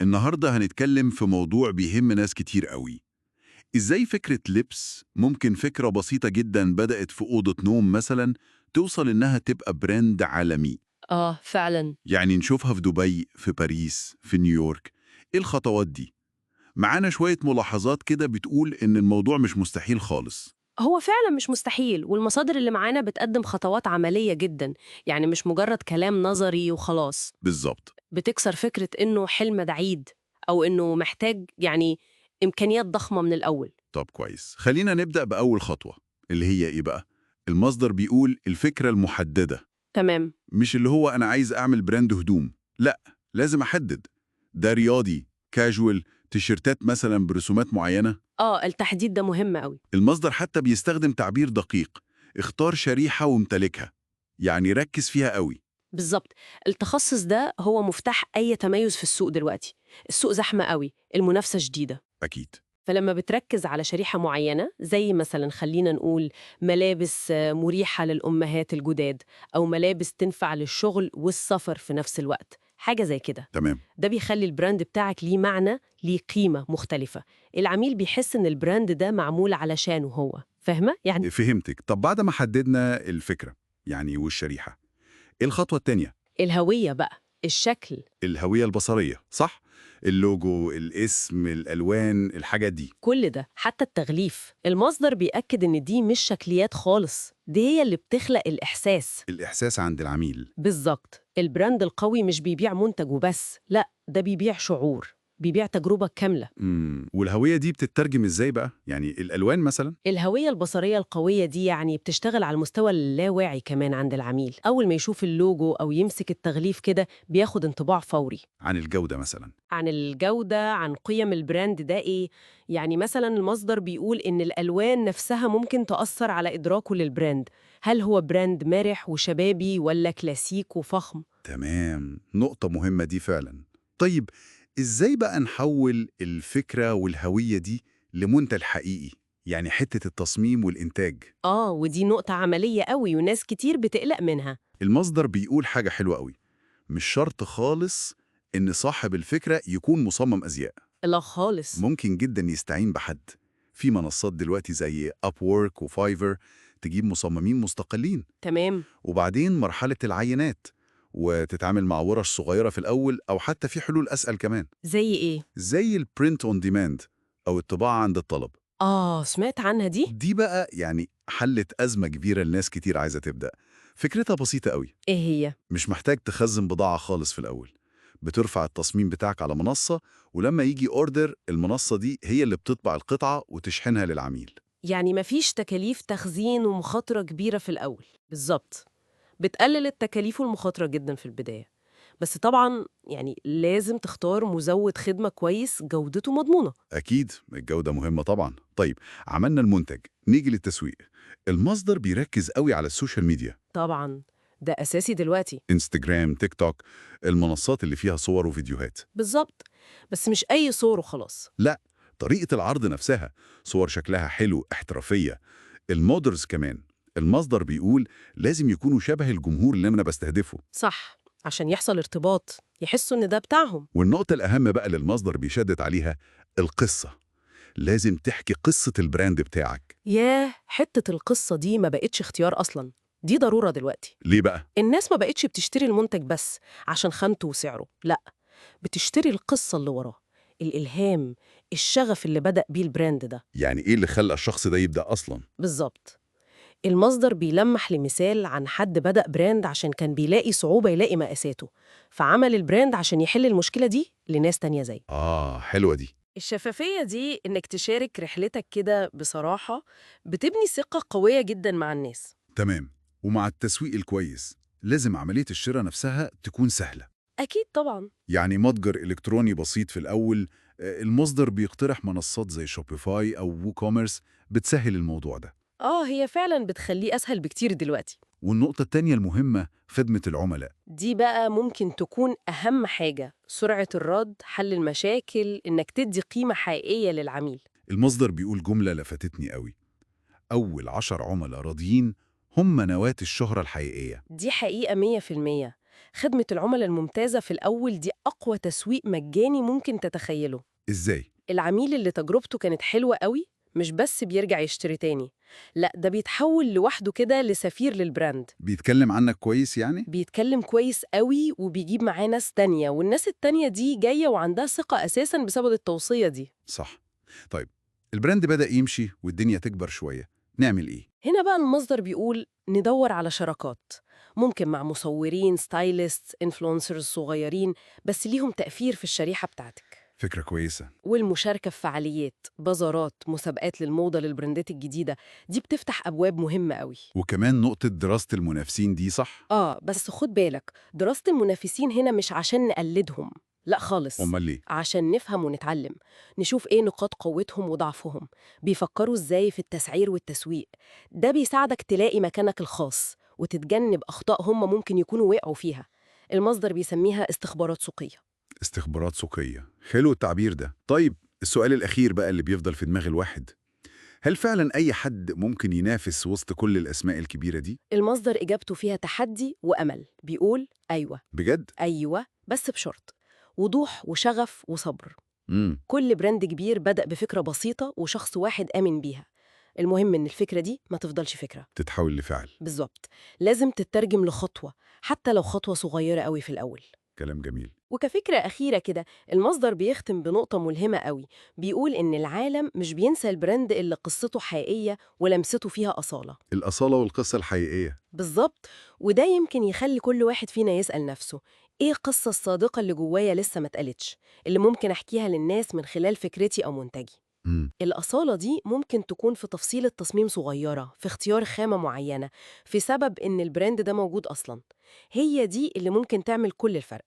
النهاردة هنتكلم في موضوع بيهم ناس كتير قوي. إزاي فكرة لبس ممكن فكرة بسيطة جدا بدأت في أوضة نوم مثلا توصل إنها تبقى براند عالمي؟ فعلا. يعني نشوفها في دبي، في باريس، في نيويورك. إيه الخطوات دي؟ معانا شوية ملاحظات كده بتقول إن الموضوع مش مستحيل خالص. هو فعلا مش مستحيل، والمصادر اللي معانا بتقدم خطوات عملية جدا، يعني مش مجرد كلام نظري وخلاص. بالظبط. بتكسر فكرة إنه حلم بعيد أو إنه محتاج إمكانيات ضخمة من الأول. طب كويس، خلينا نبدأ بأول خطوة، اللي هي إيه بقى؟ المصدر بيقول الفكرة المحددة. تمام. مش اللي هو أنا عايز أعمل براند هدوم، لأ، لازم أحدد. ده رياضي، كاجوال، تيشيرتات مثلا برسومات معينة. التحديد ده مهم قوي. المصدر حتى بيستخدم تعبير دقيق: اختار شريحة وامتلكها، يعني ركز فيها قوي. بالظبط. التخصص ده هو مفتاح أي تميز في السوق دلوقتي. السوق زحمة قوي، المنافسة شديدة. أكيد. فلما بتركز على شريحة معينة، زي مثلا خلينا نقول ملابس مريحة للأمهات الجداد، أو ملابس تنفع للشغل والسفر في نفس الوقت، حاجة زي كده. تمام. ده بيخلي البراند بتاعك ليه معنى، ليه قيمة مختلفة. العميل بيحس إن البراند ده معمول علشانه هو، فاهمة؟ يعني فهمتك. طب بعد ما حددنا الفكرة يعني والشريحة، إيه الخطوة التانية؟ الهوية بقى، الشكل. الهوية البصرية، صح؟ اللوجو، الاسم، الألوان، الحاجات دي. كل ده حتى التغليف، المصدر بيأكد إن دي مش شكليات خالص، دي هي اللي بتخلق الإحساس. الإحساس عند العميل. بالظبط. البراند القوي مش بيبيع منتج وبس، لا، ده بيبيع شعور، بيبيع تجربة كاملة. والهوية دي بتترجم إزاي بقى؟ يعني الألوان مثلا؟ الهوية البصرية القوية دي بتشتغل على المستوى اللاواعي كمان عند العميل. أول ما يشوف اللوجو أو يمسك التغليف كده بياخد انطباع فوري عن الجودة مثلا؟ عن الجودة، عن قيم البراند ده إيه. يعني مثلا المصدر بيقول إن الألوان نفسها ممكن تأثر على إدراكه للبراند. هل هو براند مرح وشبابي ولا كلاسيك وفخم؟ تمام، نقطة مهمة دي فعلا. طيب، إزاي بقى نحول الفكرة والهوية دي لمنتج حقيقي؟ يعني حتة التصميم والإنتاج. ودي نقطة عملية قوي وناس كتير بتقلق منها. المصدر بيقول حاجة حلوة قوي: مش شرط خالص إن صاحب الفكرة يكون مصمم أزياء. لا خالص. ممكن جدا يستعين بحد. في منصات دلوقتي زي Upwork وفايفر تجيب مصممين مستقلين. تمام. وبعدين مرحلة العينات، وتتعامل مع ورش صغيرة في الأول، أو حتى في حلول أسأل كمان، زي إيه؟ زي البرنت اون ديماند أو الطباعة عند الطلب. سمعت عنها دي؟ دي بقى يعني حلت أزمة كبيرة لناس كتير عايزة تبدأ. فكرتها بسيطة قوي. إيه هي؟ مش محتاج تخزن بضاعة خالص في الأول. بترفع التصميم بتاعك على منصة، ولما يجي أوردر المنصة دي هي اللي بتطبع القطعة وتشحنها للعميل. يعني مفيش تكاليف تخزين ومخاطرة كبيرة في الأول. بالظبط. بتقلل التكاليف والمخاطرة جدا في البداية. بس طبعا لازم تختار مزود خدمة كويس جودته مضمونة. أكيد الجودة مهمة طبعا. طيب، عملنا المنتج، نيجي للتسويق. المصدر بيركز قوي على السوشيال ميديا: طبعا. ده أساسي دلوقتي. انستجرام، تيك توك، المنصات اللي فيها صور وفيديوهات. بالظبط. بس مش أي صور وخلاص. لا، طريقة العرض نفسها، صور شكلها حلو، احترافية. المودرز كمان، المصدر بيقول لازم يكونوا شبه الجمهور اللي أنا بستهدفه. صح. عشان يحصل ارتباط، يحسوا إن ده بتاعهم. والنقطة الأهم بقى اللي المصدر بيشدد عليها: القصة. لازم تحكي قصة البراند بتاعك. ياه، حتة القصة دي ما بقتش اختيار أصلا، دي ضرورة دلوقتي. ليه بقى؟ الناس ما بقتش بتشتري المنتج بس عشان خامته وسعره، لا، بتشتري القصة اللي وراه، الإلهام، الشغف اللي بدأ بيه البراند ده. يعني إيه اللي خلى الشخص ده يبدأ أصلاً؟ بالظبط. المصدر بيلمح لمثال عن حد بدأ براند عشان كان بيلاقي صعوبة يلاقي مقاساته، فعمل البراند عشان يحل المشكلة دي لناس تانية زيه. حلوة دي. الشفافية دي، إنك تشارك رحلتك كده بصراحة، بتبني ثقة قوية جدا مع الناس. تمام. ومع التسويق الكويس لازم عملية الشراء نفسها تكون سهلة. أكيد طبعا. يعني متجر إلكتروني بسيط في الأول. المصدر بيقترح منصات زي شوبيفاي أو ووكوميرس بتسهل الموضوع ده. هي فعلا بتخليه أسهل بكتير دلوقتي. والنقطة التانية المهمة: خدمة العملاء. دي بقى ممكن تكون أهم حاجة، سرعة الرد، حل المشاكل، إنك تدي قيمة حقيقية للعميل. المصدر بيقول جملة لفتتني قوي: أول 10 عملاء راضيين هم نواة الشهرة الحقيقية. دي حقيقة 100%. خدمة العملاء الممتازة في الأول دي أقوى تسويق مجاني ممكن تتخيله. إزاي؟ العميل اللي تجربته كانت حلوة قوي مش بس بيرجع يشتري تاني، لا ده بيتحول لوحده كده لسفير للبراند. بيتكلم عنك كويس يعني؟ بيتكلم كويس قوي وبيجيب معاه ناس تانية، والناس التانية دي جاية وعندها ثقة أساساً بسبب التوصية دي. صح. طيب، البراند بدأ يمشي والدنيا تكبر شوية، نعمل إيه؟ هنا بقى المصدر بيقول ندور على شراكات، ممكن مع مصورين، ستايلست، انفلونسرز صغيرين بس ليهم تأثير في الشريحة بتاعتك. فكرة كويسة. والمشاركة في فعاليات، بازارات، مسابقات للموضة للبراندات الجديدة، دي بتفتح أبواب مهمة قوي. وكمان نقطة دراسة المنافسين دي صح؟ بس خد بالك، دراسة المنافسين هنا مش عشان نقلدهم، لا خالص. أمال ليه؟ عشان نفهم ونتعلم، نشوف ايه نقاط قوتهم وضعفهم، بيفكروا ازاي في التسعير والتسويق. ده بيساعدك تلاقي مكانك الخاص وتتجنب أخطاء هم ممكن يكونوا وقعوا فيها. المصدر بيسميها استخبارات سوقية. استخبارات سوقية، حلو التعبير ده. طيب، السؤال الأخير بقى اللي بيفضل في دماغ الواحد، هل فعلا أي حد ممكن ينافس وسط كل الأسماء الكبيرة دي؟ المصدر إجابته فيها تحدي وأمل، بيقول أيوة. بجد؟ أيوة بس بشرط وضوح وشغف وصبر. امم كل براند كبير بدأ بفكرة بسيطة وشخص واحد آمن بيها. المهم إن الفكرة دي ما تفضلش فكرة. تتحول لفعل. بالظبط، لازم تترجم لخطوة، حتى لو خطوة صغيرة قوي في الأول. كلام جميل. وكفكرة أخيرة كده، المصدر بيختم بنقطة ملهمة قوي، بيقول إن العالم مش بينسى البراند اللي قصته حقيقية ولمسته فيها أصالة. الأصالة والقصة الحقيقية. بالظبط. وده يمكن يخلي كل واحد فينا يسأل نفسه، إيه القصة الصادقة اللي جوايا لسه ما اتقالتش، اللي ممكن أحكيها للناس من خلال فكرتي أو منتجي؟ امم الأصالة دي ممكن تكون في تفصيلة تصميم صغيرة، في اختيار خامة معينة، في سبب إن البراند ده موجود أصلاً. هي دي اللي ممكن تعمل كل الفرق.